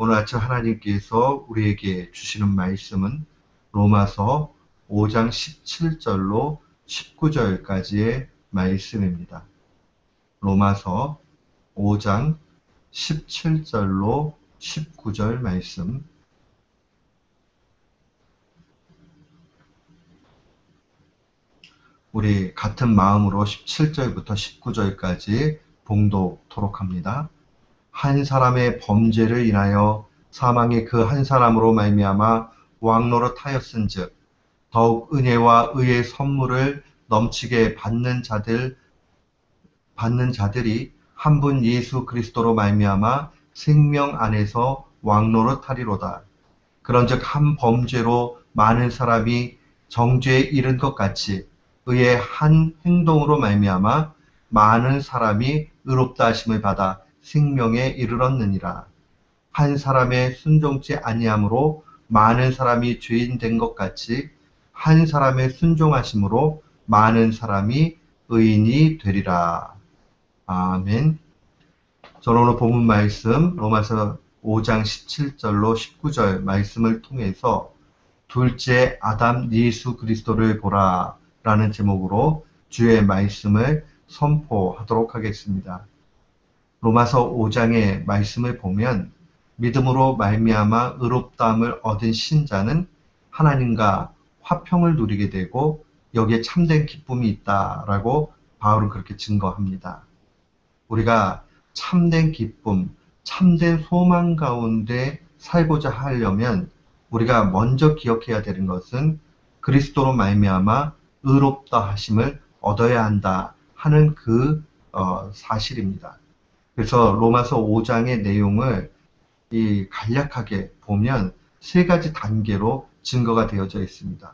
오늘 아침 하나님께서 우리에게 주시는 말씀은 로마서 5장 17절로 19절까지의 말씀입니다. 로마서 5장 17절로 19절 말씀. 우리 같은 마음으로 17절부터 19절까지 봉독토록 합니다. 한 사람의 범죄를 인하여 사망이 그 한 사람으로 말미암아 왕노릇하였은즉 더욱 은혜와 의의 선물을 넘치게 받는 자들이 한 분 예수 그리스도로 말미암아 생명 안에서 왕노릇하리로다. 그런즉 한 범죄로 많은 사람이 정죄에 이른 것 같이 의의 한 행동으로 말미암아 많은 사람이 의롭다 하심을 받아 생명에 이르렀느니라. 한 사람의 순종치 아니함으로 많은 사람이 죄인 된 것 같이 한 사람의 순종하심으로 많은 사람이 의인이 되리라. 아멘. 저는 오늘 본문 말씀 로마서 5장 17절로 19절 말씀을 통해서 둘째 아담 예수 그리스도를 보라 라는 제목으로 주의 말씀을 선포하도록 하겠습니다. 로마서 5장의 말씀을 보면 믿음으로 말미암아 의롭다함을 얻은 신자는 하나님과 화평을 누리게 되고 여기에 참된 기쁨이 있다라고 바울은 그렇게 증거합니다. 우리가 참된 기쁨, 참된 소망 가운데 살고자 하려면 우리가 먼저 기억해야 되는 것은 그리스도로 말미암아 의롭다 하심을 얻어야 한다 하는 그 사실입니다. 그래서 로마서 5장의 내용을 간략하게 보면 세 가지 단계로 증거가 되어져 있습니다.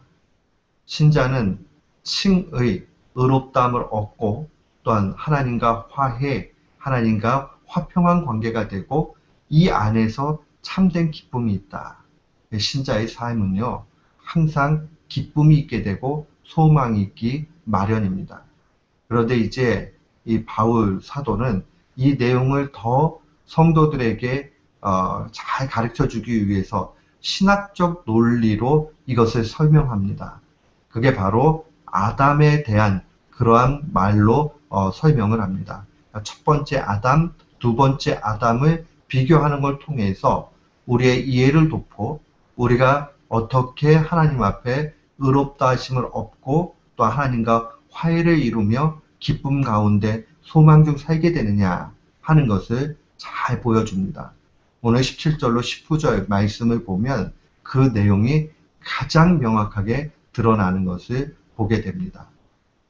신자는 칭의, 의롭다함을 얻고 또한 하나님과 화해, 하나님과 화평한 관계가 되고 이 안에서 참된 기쁨이 있다. 신자의 삶은요, 항상 기쁨이 있게 되고 소망이 있기 마련입니다. 그런데 이제 이 바울 사도는 이 내용을 더 성도들에게 잘 가르쳐 주기 위해서 신학적 논리로 이것을 설명합니다. 그게 바로 아담에 대한 그러한 말로 설명을 합니다. 첫 번째 아담, 두 번째 아담을 비교하는 걸 통해서 우리의 이해를 돕고 우리가 어떻게 하나님 앞에 의롭다 하심을 얻고 또 하나님과 화해를 이루며 기쁨 가운데 소망 중 살게 되느냐 하는 것을 잘 보여줍니다. 오늘 17절로 19절 말씀을 보면 그 내용이 가장 명확하게 드러나는 것을 보게 됩니다.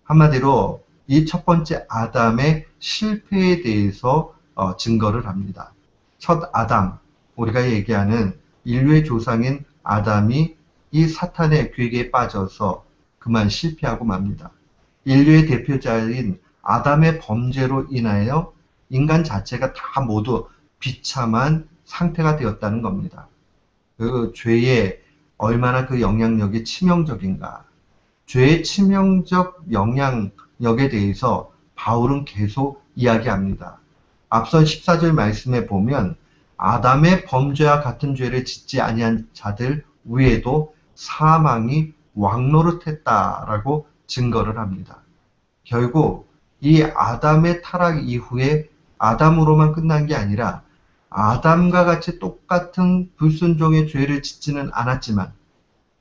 한마디로 이 첫 번째 아담의 실패에 대해서 증거를 합니다. 첫 아담, 우리가 얘기하는 인류의 조상인 아담이 이 사탄의 괴계에 빠져서 그만 실패하고 맙니다. 인류의 대표자인 아담의 범죄로 인하여 인간 자체가 다 모두 비참한 상태가 되었다는 겁니다. 그 죄의 얼마나 그 영향력이 치명적인가. 죄의 치명적 영향력에 대해서 바울은 계속 이야기합니다. 앞선 14절 말씀에 보면 아담의 범죄와 같은 죄를 짓지 아니한 자들 위에도 사망이 왕노릇했다라고 증거를 합니다. 결국 이 아담의 타락 이후에 아담으로만 끝난 게 아니라 아담과 같이 똑같은 불순종의 죄를 짓지는 않았지만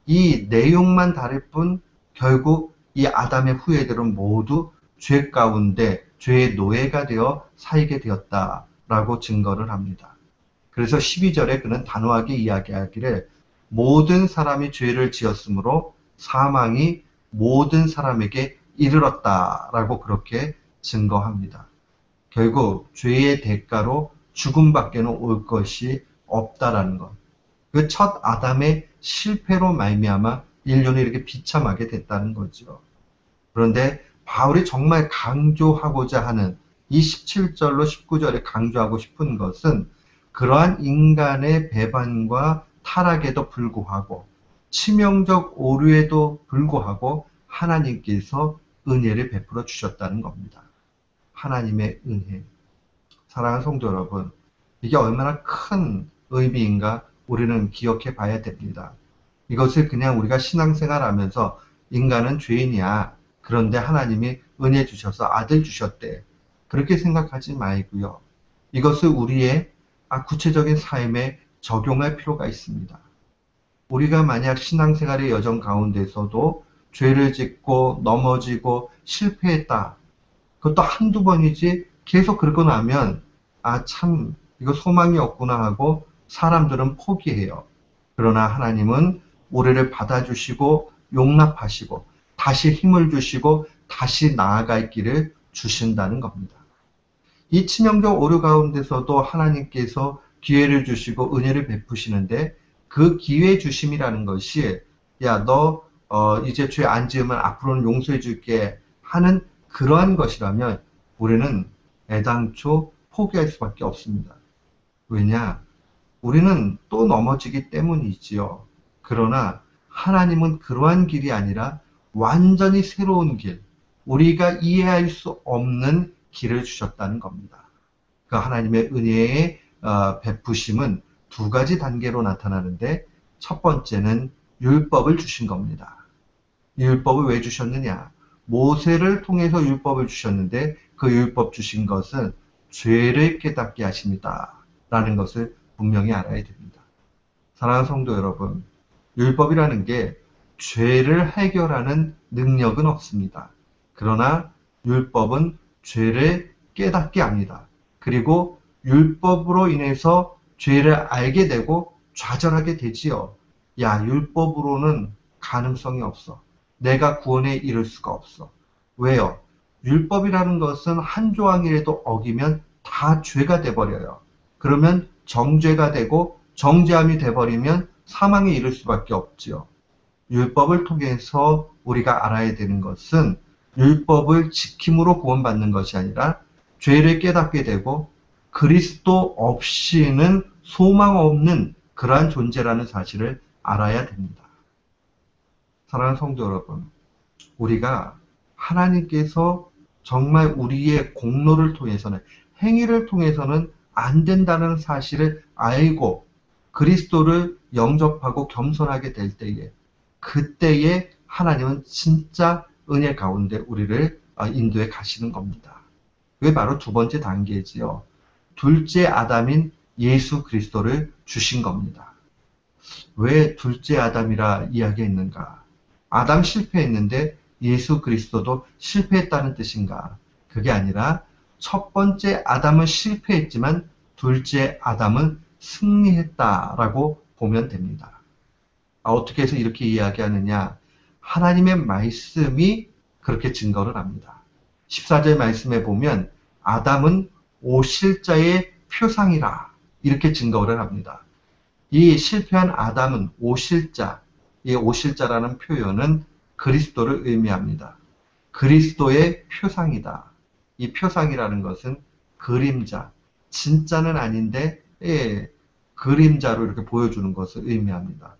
이 내용만 다를 뿐 결국 이 아담의 후예들은 모두 죄 가운데 죄의 노예가 되어 살게 되었다라고 증거를 합니다. 그래서 12절에 그는 단호하게 이야기하기를 모든 사람이 죄를 지었으므로 사망이 모든 사람에게 이르렀다라고 그렇게 증거합니다. 결국 죄의 대가로 죽음밖에는 올 것이 없다라는 것. 그 첫 아담의 실패로 말미암아 인류는 이렇게 비참하게 됐다는 거죠. 그런데 바울이 정말 강조하고자 하는 이 17절로 19절에 강조하고 싶은 것은 그러한 인간의 배반과 타락에도 불구하고 치명적 오류에도 불구하고 하나님께서 은혜를 베풀어 주셨다는 겁니다. 하나님의 은혜. 사랑하는 성도 여러분, 이게 얼마나 큰 의미인가 우리는 기억해 봐야 됩니다. 이것을 그냥 우리가 신앙생활 하면서 인간은 죄인이야. 그런데 하나님이 은혜 주셔서 아들 주셨대. 그렇게 생각하지 말고요. 이것을 우리의 구체적인 삶에 적용할 필요가 있습니다. 우리가 만약 신앙생활의 여정 가운데서도 죄를 짓고 넘어지고 실패했다. 그것도 한두 번이지 계속 그러고 나면 참 이거 소망이 없구나 하고 사람들은 포기해요. 그러나 하나님은 우리를 받아주시고 용납하시고 다시 힘을 주시고 다시 나아갈 길을 주신다는 겁니다. 이 치명적 오류 가운데서도 하나님께서 기회를 주시고 은혜를 베푸시는데 그 기회 주심이라는 것이 너 이제 죄 안 지으면 앞으로는 용서해 줄게 하는 그러한 것이라면 우리는 애당초 포기할 수밖에 없습니다. 왜냐? 우리는 또 넘어지기 때문이지요. 그러나 하나님은 그러한 길이 아니라 완전히 새로운 길, 우리가 이해할 수 없는 길을 주셨다는 겁니다. 그 하나님의 은혜의 베푸심은 두 가지 단계로 나타나는데 첫 번째는 율법을 주신 겁니다. 율법을 왜 주셨느냐? 모세를 통해서 율법을 주셨는데 그 율법 주신 것은 죄를 깨닫게 하십니다. 라는 것을 분명히 알아야 됩니다. 사랑하는 성도 여러분, 율법이라는 게 죄를 해결하는 능력은 없습니다. 그러나 율법은 죄를 깨닫게 합니다. 그리고 율법으로 인해서 죄를 알게 되고 좌절하게 되지요. 율법으로는 가능성이 없어. 내가 구원에 이를 수가 없어. 왜요? 율법이라는 것은 한 조항이라도 어기면 다 죄가 돼버려요. 그러면 정죄가 되고 정죄함이 돼버리면 사망에 이를 수밖에 없지요. 율법을 통해서 우리가 알아야 되는 것은 율법을 지킴으로 구원받는 것이 아니라 죄를 깨닫게 되고 그리스도 없이는 소망 없는 그러한 존재라는 사실을 알아야 됩니다. 사랑하는 성도 여러분, 우리가 하나님께서 정말 우리의 공로를 통해서는, 행위를 통해서는 안 된다는 사실을 알고 그리스도를 영접하고 겸손하게 될 때에, 그때에 하나님은 진짜 은혜 가운데 우리를 인도해 가시는 겁니다. 그게 바로 두 번째 단계지요. 둘째 아담인 예수 그리스도를 주신 겁니다. 왜 둘째 아담이라 이야기했는가? 아담 실패했는데 예수 그리스도도 실패했다는 뜻인가? 그게 아니라 첫 번째 아담은 실패했지만 둘째 아담은 승리했다라고 보면 됩니다. 어떻게 해서 이렇게 이야기하느냐? 하나님의 말씀이 그렇게 증거를 합니다. 14절 말씀에 보면 아담은 오실자의 표상이라 이렇게 증거를 합니다. 이 실패한 아담은 오실자, 이 오실자라는 표현은 그리스도를 의미합니다. 그리스도의 표상이다. 이 표상이라는 것은 그림자, 진짜는 아닌데 그림자로 이렇게 보여주는 것을 의미합니다.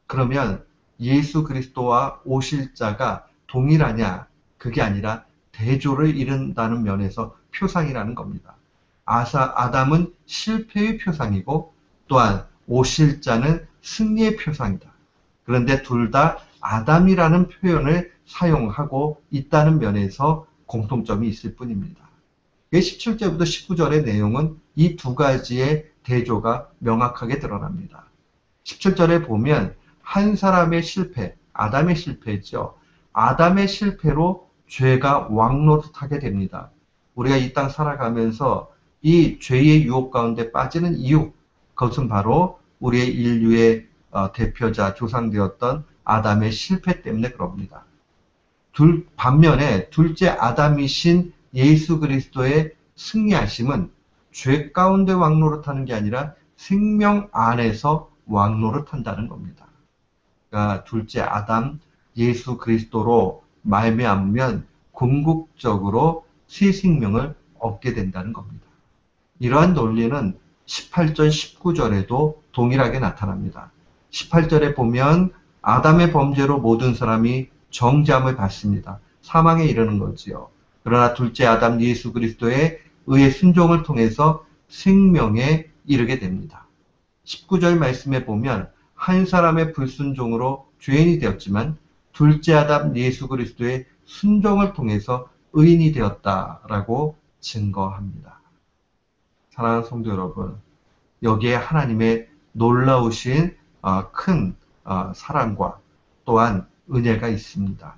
그러면 예수 그리스도와 오실자가 동일하냐? 그게 아니라 대조를 이룬다는 면에서 표상이라는 겁니다. 아담은 실패의 표상이고 또한 오실자는 승리의 표상이다. 그런데 둘 다 아담이라는 표현을 사용하고 있다는 면에서 공통점이 있을 뿐입니다. 17절부터 19절의 내용은 이 두 가지의 대조가 명확하게 드러납니다. 17절에 보면 한 사람의 실패, 아담의 실패죠. 아담의 실패로 죄가 왕노릇하게 됩니다. 우리가 이 땅 살아가면서 이 죄의 유혹 가운데 빠지는 이유, 그것은 바로 우리의 인류의 대표자, 조상되었던 아담의 실패 때문에 그럽니다. 반면에 둘째 아담이신 예수 그리스도의 승리하심은 죄 가운데 왕노릇하는 게 아니라 생명 안에서 왕노릇한다는 겁니다. 그러니까 둘째 아담 예수 그리스도로 말미암으면 궁극적으로 새 생명을 얻게 된다는 겁니다. 이러한 논리는 18절, 19절에도 동일하게 나타납니다. 18절에 보면 아담의 범죄로 모든 사람이 정죄함을 받습니다. 사망에 이르는 거지요. 그러나 둘째 아담 예수 그리스도의 의의 순종을 통해서 생명에 이르게 됩니다. 19절 말씀에 보면 한 사람의 불순종으로 죄인이 되었지만 둘째 아담 예수 그리스도의 순종을 통해서 의인이 되었다라고 증거합니다. 사랑하는 성도 여러분, 여기에 하나님의 놀라우신 큰 사랑과 또한 은혜가 있습니다.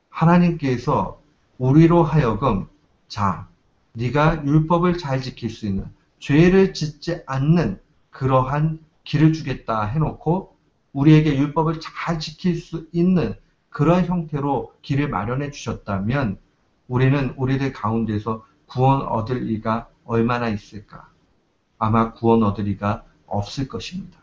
하나님께서 우리로 하여금 자, 네가 율법을 잘 지킬 수 있는, 죄를 짓지 않는 그러한 길을 주겠다 해놓고 우리에게 율법을 잘 지킬 수 있는 그런 형태로 길을 마련해 주셨다면 우리는 우리들 가운데서 구원 얻을 이가 얼마나 있을까? 아마 구원 얻을 이가 없을 것입니다.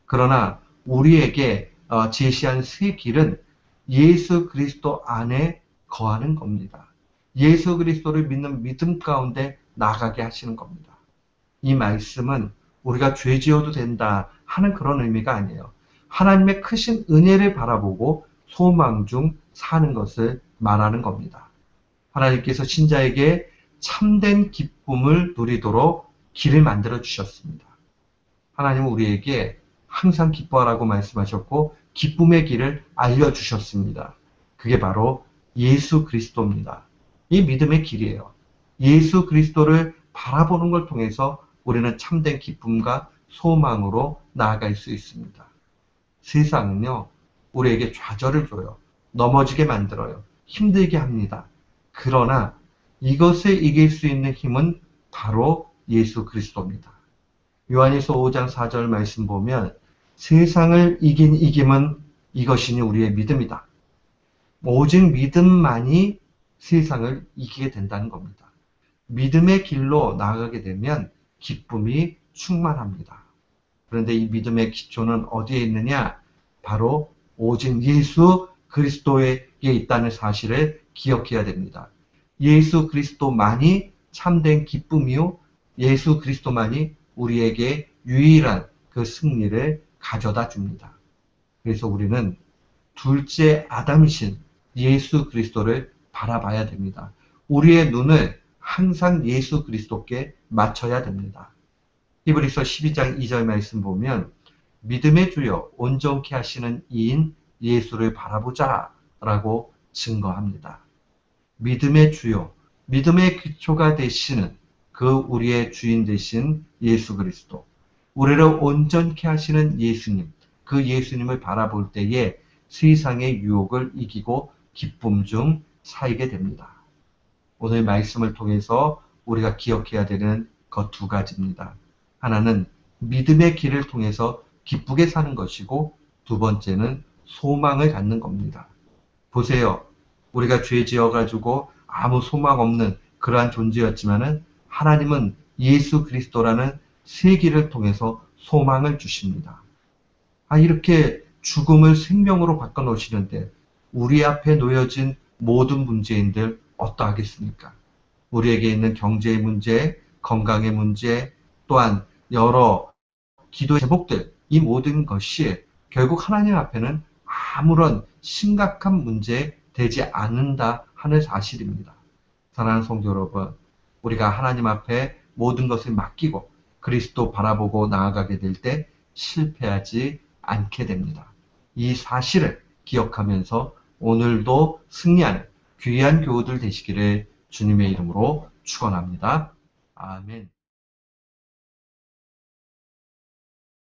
그러나 우리에게 제시한 새 길은 예수 그리스도 안에 거하는 겁니다. 예수 그리스도를 믿는 믿음 가운데 나가게 하시는 겁니다. 이 말씀은 우리가 죄 지어도 된다 하는 그런 의미가 아니에요. 하나님의 크신 은혜를 바라보고 소망 중 사는 것을 말하는 겁니다. 하나님께서 신자에게 참된 기쁨을 누리도록 길을 만들어 주셨습니다. 하나님은 우리에게 항상 기뻐하라고 말씀하셨고 기쁨의 길을 알려주셨습니다. 그게 바로 예수 그리스도입니다. 이 믿음의 길이에요. 예수 그리스도를 바라보는 걸 통해서 우리는 참된 기쁨과 소망으로 나아갈 수 있습니다. 세상은요, 우리에게 좌절을 줘요. 넘어지게 만들어요. 힘들게 합니다. 그러나 이것을 이길 수 있는 힘은 바로 예수 그리스도입니다. 요한일서 5장 4절 말씀 보면 세상을 이긴 이김은 이것이니 우리의 믿음이다. 오직 믿음만이 세상을 이기게 된다는 겁니다. 믿음의 길로 나아가게 되면 기쁨이 충만합니다. 그런데 이 믿음의 기초는 어디에 있느냐? 바로 오직 예수 그리스도에 있다는 사실을 기억해야 됩니다. 예수 그리스도만이 참된 기쁨이요. 예수 그리스도만이 우리에게 유일한 그 승리를 가져다 줍니다. 그래서 우리는 둘째 아담이신 예수 그리스도를 바라봐야 됩니다. 우리의 눈을 항상 예수 그리스도께 맞춰야 됩니다. 히브리서 12장 2절 말씀 보면 믿음의 주여 온전케 하시는 이인 예수를 바라보자 라고 증거합니다. 믿음의 주요, 믿음의 기초가 되시는 그 우리의 주인 되신 예수 그리스도, 우리를 온전케 하시는 예수님, 그 예수님을 바라볼 때에 세상의 유혹을 이기고 기쁨 중 살게 됩니다. 오늘 말씀을 통해서 우리가 기억해야 되는 것 두 가지입니다. 하나는 믿음의 길을 통해서 기쁘게 사는 것이고 두 번째는 소망을 갖는 겁니다. 보세요. 우리가 죄 지어가지고 아무 소망 없는 그러한 존재였지만은 하나님은 예수 그리스도라는 새 길을 통해서 소망을 주십니다. 이렇게 죽음을 생명으로 바꿔놓으시는데 우리 앞에 놓여진 모든 문제인들 어떠하겠습니까? 우리에게 있는 경제의 문제, 건강의 문제, 또한 여러 기도의 제목들, 이 모든 것이 결국 하나님 앞에는 아무런 심각한 문제 되지 않는다 하는 사실입니다. 사랑하는 성도 여러분, 우리가 하나님 앞에 모든 것을 맡기고 그리스도 바라보고 나아가게 될 때 실패하지 않게 됩니다. 이 사실을 기억하면서 오늘도 승리하는 귀한 교우들 되시기를 주님의 이름으로 축원합니다. 아멘.